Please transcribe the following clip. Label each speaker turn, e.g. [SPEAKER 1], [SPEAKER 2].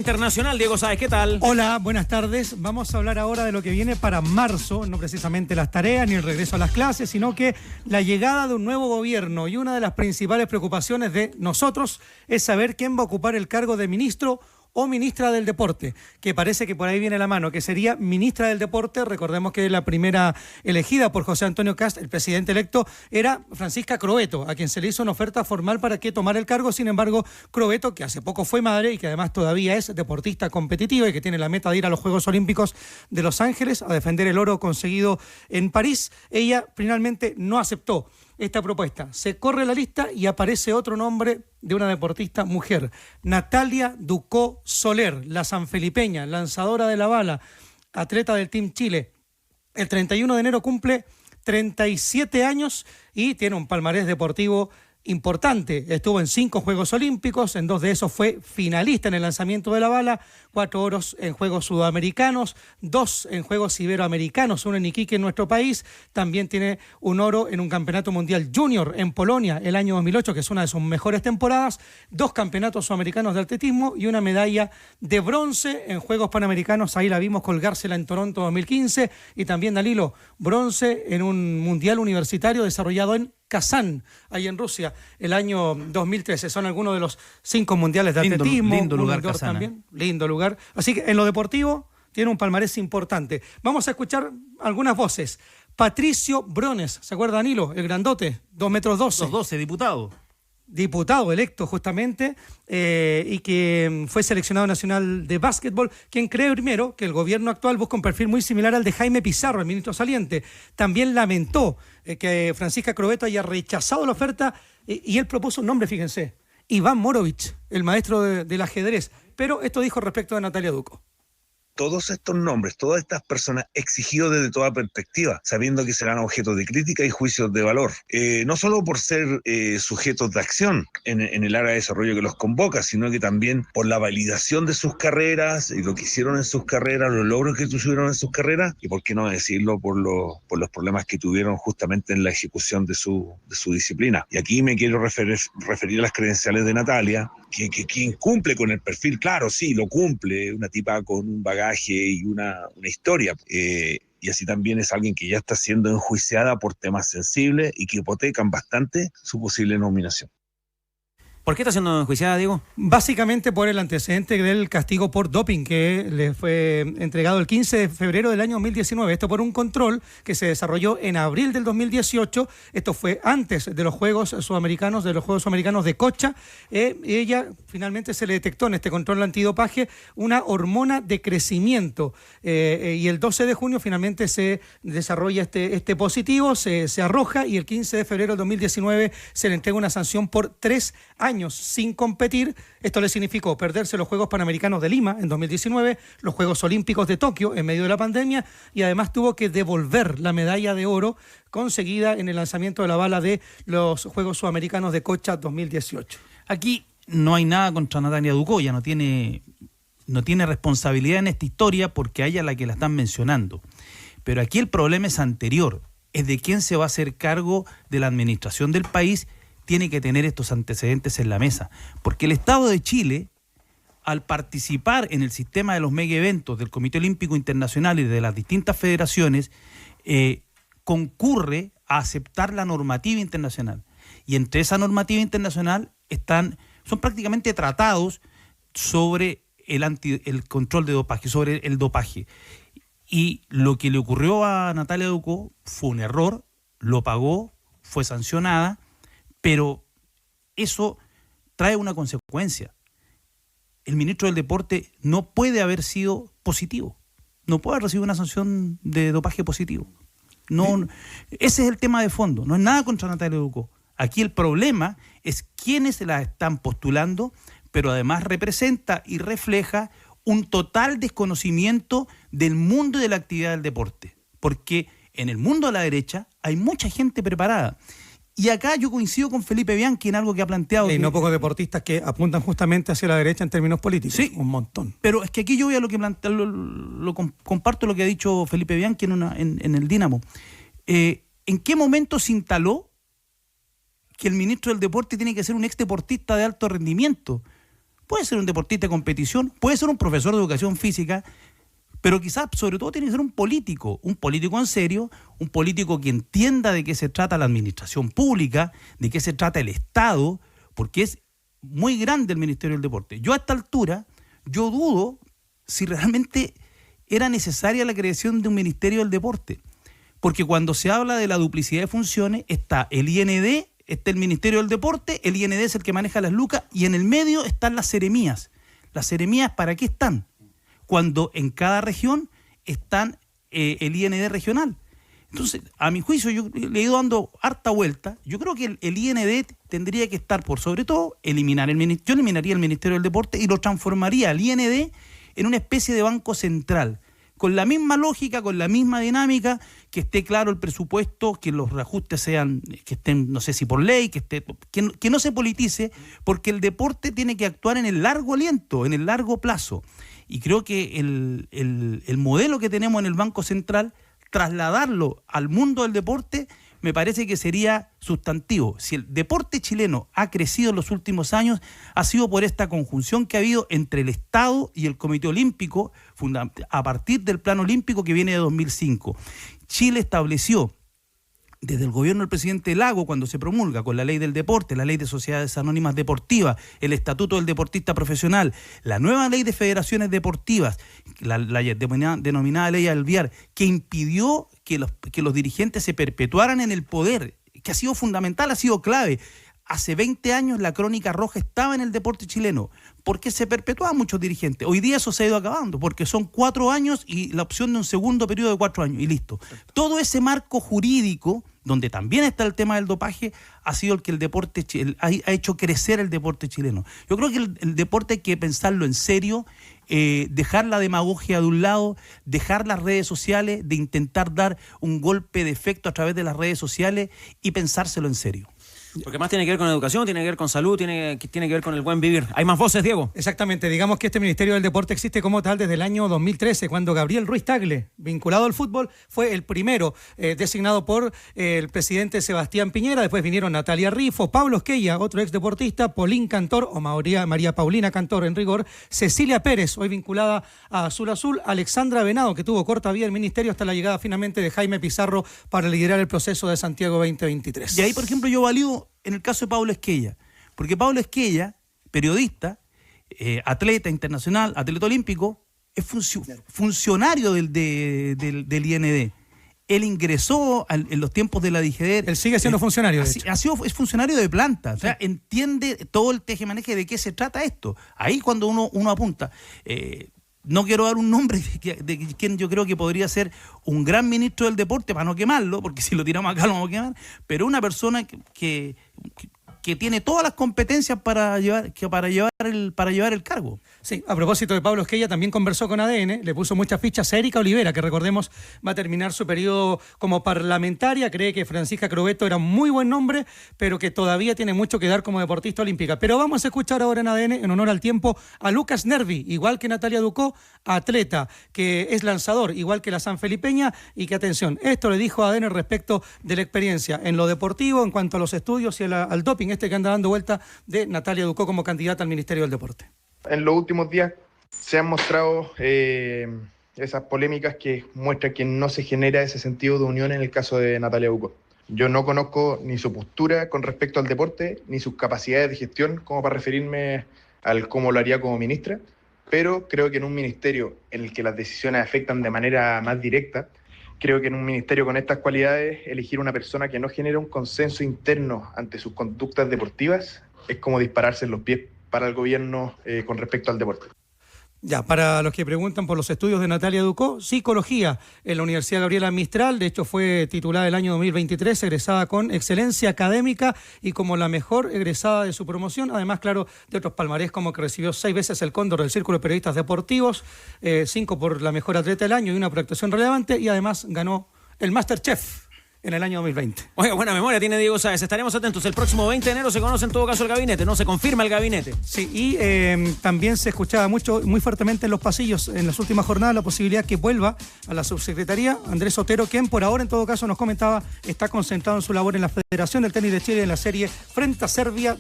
[SPEAKER 1] Internacional, Diego Sáez, ¿qué tal?
[SPEAKER 2] Hola, buenas tardes. Vamos a hablar ahora de lo que viene para marzo, no precisamente las tareas ni el regreso a las clases, sino que la llegada de un nuevo gobierno. Y una de las principales preocupaciones de nosotros es saber quién va a ocupar el cargo de ministro o ministra del Deporte, que parece que por ahí viene la mano, que sería ministra del Deporte. Recordemos que la primera elegida por José Antonio Kast, el presidente electo, era Francisca Croetto, a quien se le hizo una oferta formal para que tomara el cargo. Sin embargo, Croetto, que hace poco fue madre y que además todavía es deportista competitiva y que tiene la meta de ir a los Juegos Olímpicos de Los Ángeles a defender el oro conseguido en París, ella finalmente no aceptó esta propuesta. Se corre la lista y aparece otro nombre de una deportista mujer, Natalia Ducó Soler, la sanfelipeña, lanzadora de la bala, atleta del Team Chile. El 31 de enero cumple 37 años y tiene un palmarés deportivo importante. Estuvo en 5 Juegos Olímpicos, en 2 de esos fue finalista en el lanzamiento de la bala, 4 oros en Juegos Sudamericanos, 2 en Juegos Iberoamericanos, 1 en Iquique en nuestro país. También tiene un oro en un Campeonato Mundial Junior en Polonia el año 2008, que es una de sus mejores temporadas, 2 campeonatos sudamericanos de atletismo y una medalla de bronce en Juegos Panamericanos. Ahí la vimos colgársela en Toronto 2015, y también, Danilo, bronce en un mundial universitario desarrollado en Kazán, ahí en Rusia, el año 2013. Son algunos de los 5 mundiales de atletismo.
[SPEAKER 3] Lindo lugar, Kazán.
[SPEAKER 2] También, lindo lugar. Así que en lo deportivo tiene un palmarés importante. Vamos a escuchar algunas voces. Patricio Brones, ¿se acuerda, Danilo? El grandote, 2 metros 12.
[SPEAKER 3] 2'12",
[SPEAKER 2] Diputado electo justamente, y que fue seleccionado nacional de básquetbol, quien cree primero que el gobierno actual busca un perfil muy similar al de Jaime Pizarro, el ministro saliente. También lamentó que Francisca Croetto haya rechazado la oferta, y él propuso un nombre, fíjense, Iván Morovich, el maestro del ajedrez. Pero esto dijo respecto de Natalia Ducó.
[SPEAKER 4] Todos estos nombres, todas estas personas exigidos desde toda perspectiva, sabiendo que serán objetos de crítica y juicios de valor. No solo por ser sujetos de acción en el área de desarrollo que los convoca, sino que también por la validación de sus carreras y lo que hicieron en sus carreras, los logros que tuvieron en sus carreras, y por qué no decirlo, por los problemas que tuvieron justamente en la ejecución de su disciplina. Y aquí me quiero referir a las credenciales de Natalia, quien cumple con el perfil. Claro, sí, lo cumple, una tipa con un bagaje y una historia, y así también es alguien que ya está siendo enjuiciada por temas sensibles y que hipotecan bastante su posible nominación.
[SPEAKER 1] ¿Por qué está siendo enjuiciada, Diego?
[SPEAKER 2] Básicamente por el antecedente del castigo por doping que le fue entregado el 15 de febrero del año 2019. Esto por un control que se desarrolló en abril del 2018. Esto fue antes de los Juegos Sudamericanos, de Cocha. Ella finalmente se le detectó en este control antidopaje una hormona de crecimiento. Y el 12 de junio finalmente se desarrolla este positivo, se arroja, y el 15 de febrero del 2019 se le entrega una sanción por 3 años sin competir. Esto le significó perderse los Juegos Panamericanos de Lima en 2019, los Juegos Olímpicos de Tokio en medio de la pandemia, y además tuvo que devolver la medalla de oro conseguida en el lanzamiento de la bala de los Juegos Sudamericanos de Cocha 2018.
[SPEAKER 3] Aquí no hay nada contra Natalia Ducó, ya no tiene responsabilidad en esta historia porque a ella es la que la están mencionando. Pero aquí el problema es anterior, es de quién se va a hacer cargo de la administración del país. Tiene que tener estos antecedentes en la mesa, porque el Estado de Chile, al participar en el sistema de los mega eventos del Comité Olímpico Internacional y de las distintas federaciones, concurre a aceptar la normativa internacional. Y entre esa normativa internacional son prácticamente tratados sobre el control de dopaje, sobre el dopaje. Y lo que le ocurrió a Natalia Ducó fue un error, lo pagó, fue sancionada, pero eso trae una consecuencia. El ministro del Deporte no puede haber sido positivo, no puede haber recibido una sanción de dopaje positivo. No, ese es el tema de fondo, no es nada contra Natalia Ducó. Aquí el problema es quiénes la están postulando, pero además representa y refleja un total desconocimiento del mundo de la actividad del deporte, porque en el mundo de la derecha hay mucha gente preparada. Y acá yo coincido con Felipe Bianchi en algo que ha planteado.
[SPEAKER 2] Y no pocos deportistas que apuntan justamente hacia la derecha en términos políticos.
[SPEAKER 3] Sí,
[SPEAKER 2] un montón.
[SPEAKER 3] Pero es que aquí yo voy a lo que plantea, comparto lo que ha dicho Felipe Bianchi en el Dínamo. ¿En qué momento se instaló que el ministro del Deporte tiene que ser un ex deportista de alto rendimiento? puede ser un deportista de competición, puede ser un profesor de educación física, pero quizás sobre todo tiene que ser un político en serio, un político que entienda de qué se trata la administración pública, de qué se trata el Estado, porque es muy grande el Ministerio del Deporte. Yo a esta altura, yo dudo si realmente era necesaria la creación de un Ministerio del Deporte, porque cuando se habla de la duplicidad de funciones, está el IND, está el Ministerio del Deporte, el IND es el que maneja las lucas, y en el medio están las seremías. ¿Las seremías para qué están? Cuando en cada región están el IND regional. Entonces, a mi juicio, yo le he ido dando harta vuelta. Yo creo que el IND tendría que estar, por sobre todo, yo eliminaría el Ministerio del Deporte y lo transformaría al IND en una especie de banco central, con la misma lógica, con la misma dinámica, que esté claro el presupuesto, que los reajustes que estén, no sé si por ley, que no se politice, porque el deporte tiene que actuar en el largo aliento, en el largo plazo. Y creo que el modelo que tenemos en el Banco Central, trasladarlo al mundo del deporte, me parece que sería sustantivo. Si el deporte chileno ha crecido en los últimos años, ha sido por esta conjunción que ha habido entre el Estado y el Comité Olímpico, a partir del Plan Olímpico que viene de 2005. Chile estableció, desde el gobierno del presidente Lago, cuando se promulga con la ley del deporte, la ley de sociedades anónimas deportivas, el estatuto del deportista profesional, la nueva ley de federaciones deportivas, la denominada ley Alvear, que impidió que los dirigentes se perpetuaran en el poder, que ha sido fundamental, ha sido clave. Hace 20 años la crónica roja estaba en el deporte chileno, porque se perpetuaban muchos dirigentes. Hoy día eso se ha ido acabando, porque son 4 años y la opción de un segundo periodo de 4 años, y listo. Todo ese marco jurídico, donde también está el tema del dopaje, ha sido el que el deporte ha hecho crecer el deporte chileno. Yo creo que el deporte hay que pensarlo en serio, dejar la demagogia de un lado, dejar las redes sociales, de intentar dar un golpe de efecto a través de las redes sociales y pensárselo en serio.
[SPEAKER 1] Porque más tiene que ver con educación, tiene que ver con salud, tiene que ver con el buen vivir. ¿Hay más voces, Diego?
[SPEAKER 2] Exactamente. Digamos que este Ministerio del Deporte existe como tal desde el año 2013, cuando Gabriel Ruiz Tagle, vinculado al fútbol, fue el primero designado por el presidente Sebastián Piñera. Después vinieron Natalia Rifo, Pablo Esquella, otro exdeportista, Paulín Cantor, o María Paulina Cantor en rigor, Cecilia Pérez, hoy vinculada a Azul Azul, Alexandra Venado, que tuvo corta vía el ministerio hasta la llegada finalmente de Jaime Pizarro para liderar el proceso de Santiago 2023.
[SPEAKER 3] Y ahí, por ejemplo, yo valido en el caso de Pablo Esquella, porque Pablo Esquella, periodista, atleta internacional, atleta olímpico, es funcionario del IND. Él ingresó en los tiempos de la DIGEDER.
[SPEAKER 2] Él sigue siendo funcionario, de hecho.
[SPEAKER 3] Es funcionario de planta, o sea, entiende todo el tejemaneje de qué se trata esto. Ahí cuando uno apunta. No quiero dar un nombre de quien yo creo que podría ser un gran ministro del deporte, para no quemarlo, porque si lo tiramos acá lo vamos a quemar, pero una persona que tiene todas las competencias para llevar el cargo.
[SPEAKER 2] Sí, a propósito de Pablo Esquella, también conversó con ADN, le puso muchas fichas a Erika Olivera, que recordemos va a terminar su periodo como parlamentaria, cree que Francisca Crobeto era un muy buen nombre, pero que todavía tiene mucho que dar como deportista olímpica. Pero vamos a escuchar ahora en ADN, en honor al tiempo, a Lucas Nervi, igual que Natalia Ducó, atleta, que es lanzador, igual que la sanfelipeña, y que, atención, esto le dijo a ADN respecto de la experiencia en lo deportivo, en cuanto a los estudios y al doping, que anda dando vuelta de Natalia Ducó como candidata al Ministerio del Deporte.
[SPEAKER 5] En los últimos días se han mostrado esas polémicas que muestran que no se genera ese sentido de unión en el caso de Natalia Ducó. Yo no conozco ni su postura con respecto al deporte, ni sus capacidades de gestión como para referirme al cómo lo haría como ministra, pero creo que en un ministerio en el que las decisiones afectan de manera más directa, creo que en un ministerio con estas cualidades, elegir una persona que no genera un consenso interno ante sus conductas deportivas es como dispararse en los pies para el gobierno con respecto al deporte.
[SPEAKER 2] Ya, para los que preguntan por los estudios de Natalia Ducó, psicología en la Universidad Gabriela Mistral, de hecho fue titulada el año 2023, egresada con excelencia académica y como la mejor egresada de su promoción, además, claro, de otros palmarés como que recibió 6 veces el Cóndor del Círculo de Periodistas Deportivos, 5 por la mejor atleta del año y una por actuación relevante, y además ganó el MasterChef en el año 2020.
[SPEAKER 1] Oye, buena memoria tiene Diego Sáez. Estaremos atentos. El próximo 20 de enero se conoce en todo caso el gabinete, no se confirma el gabinete.
[SPEAKER 2] Sí, y también se escuchaba muy fuertemente en los pasillos en las últimas jornadas la posibilidad que vuelva a la subsecretaría Andrés Otero, quien por ahora en todo caso nos comentaba está concentrado en su labor en la Federación del Tenis de Chile en la serie frente a Serbia